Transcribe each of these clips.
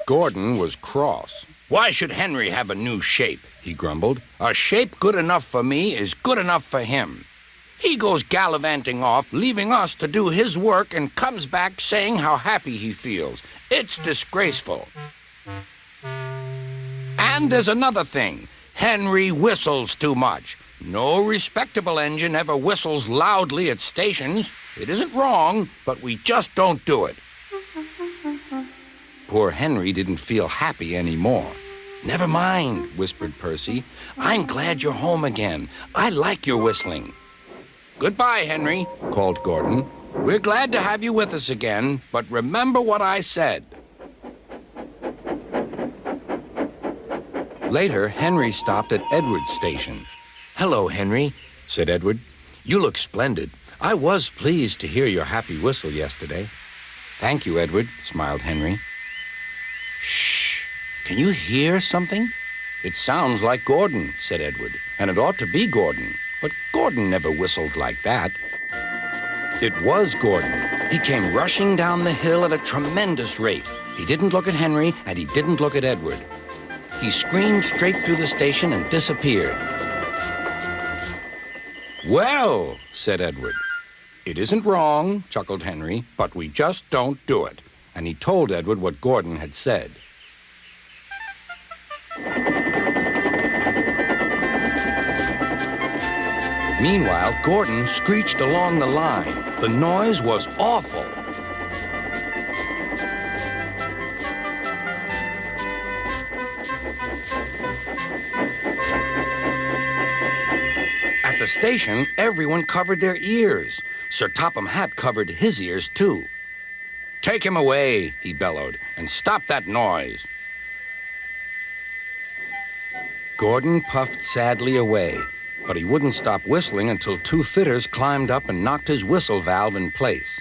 Gordon was cross. "Why should Henry have a new shape?" he grumbled. "A shape good enough for me is good enough for him. He goes gallivanting off, leaving us to do his work, and comes back saying how happy he feels. It's disgraceful. And there's another thing. Henry whistles too much. No respectable engine ever whistles loudly at stations. It isn't wrong, but we just don't do it." Poor Henry didn't feel happy anymore. "Never mind," whispered Percy. "I'm glad you're home again. I like your whistling." "Goodbye, Henry," called Gordon. "We're glad to have you with us again, but remember what I said." Later, Henry stopped at Edward's station. "Hello, Henry," said Edward. "You look splendid. I was pleased to hear your happy whistle yesterday." "Thank you, Edward," smiled Henry. "Shh! Can you hear something?" "It sounds like Gordon," said Edward, "and it ought to be Gordon. But Gordon never whistled like that." It was Gordon. He came rushing down the hill at a tremendous rate. He didn't look at Henry, and he didn't look at Edward. He screamed straight through the station and disappeared. "Well," said Edward. "It isn't wrong," chuckled Henry, "but we just don't do it." And he told Edward what Gordon had said. Meanwhile, Gordon screeched along the line. The noise was awful. At the station, everyone covered their ears. Sir Topham Hatt covered his ears, too. "Take him away," he bellowed, "and stop that noise." Gordon puffed sadly away, but he wouldn't stop whistling until two fitters climbed up and knocked his whistle valve in place.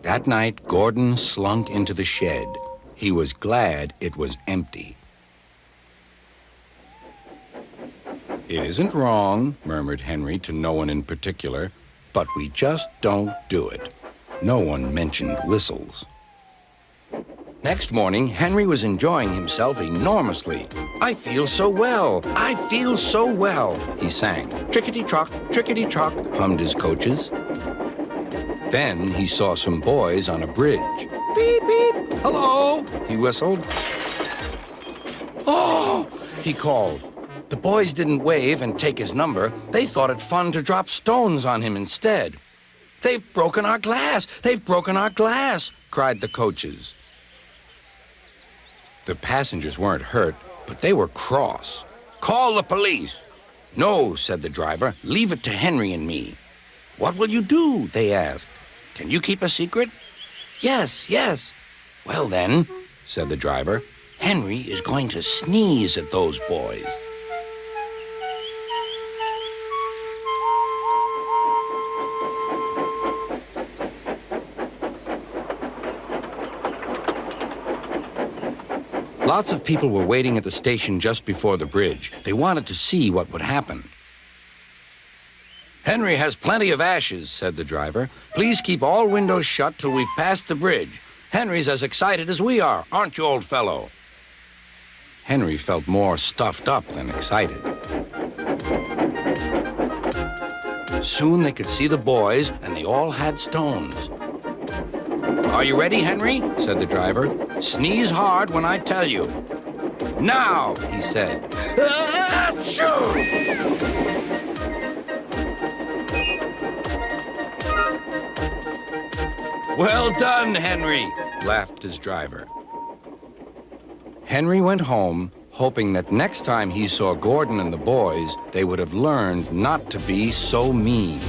That night, Gordon slunk into the shed. He was glad it was empty. "It isn't wrong," murmured Henry to no one in particular, "but we just don't do it." No one mentioned whistles. Next morning, Henry was enjoying himself enormously. "I feel so well, I feel so well," he sang. "Trickety-trock, trickety-trock," hummed his coaches. Then he saw some boys on a bridge. "Beep, beep, hello," he whistled. "Oh," he called. The boys didn't wave and take his number. They thought it fun to drop stones on him instead. "They've broken our glass! They've broken our glass!" cried the coaches. The passengers weren't hurt, but they were cross. "Call the police." "No," said the driver. "Leave it to Henry and me." "What will you do?" they asked. "Can you keep a secret?" "Yes, yes." "Well then," said the driver, "Henry is going to sneeze at those boys." Lots of people were waiting at the station just before the bridge. They wanted to see what would happen. "Henry has plenty of ashes," said the driver. "Please keep all windows shut till we've passed the bridge. Henry's as excited as we are, aren't you, old fellow?" Henry felt more stuffed up than excited. Soon they could see the boys, and they all had stones. "Are you ready, Henry?" said the driver. "Sneeze hard when I tell you." "Now," he said. Achoo! "Well done, Henry," laughed his driver. Henry went home, hoping that next time he saw Gordon and the boys, they would have learned not to be so mean.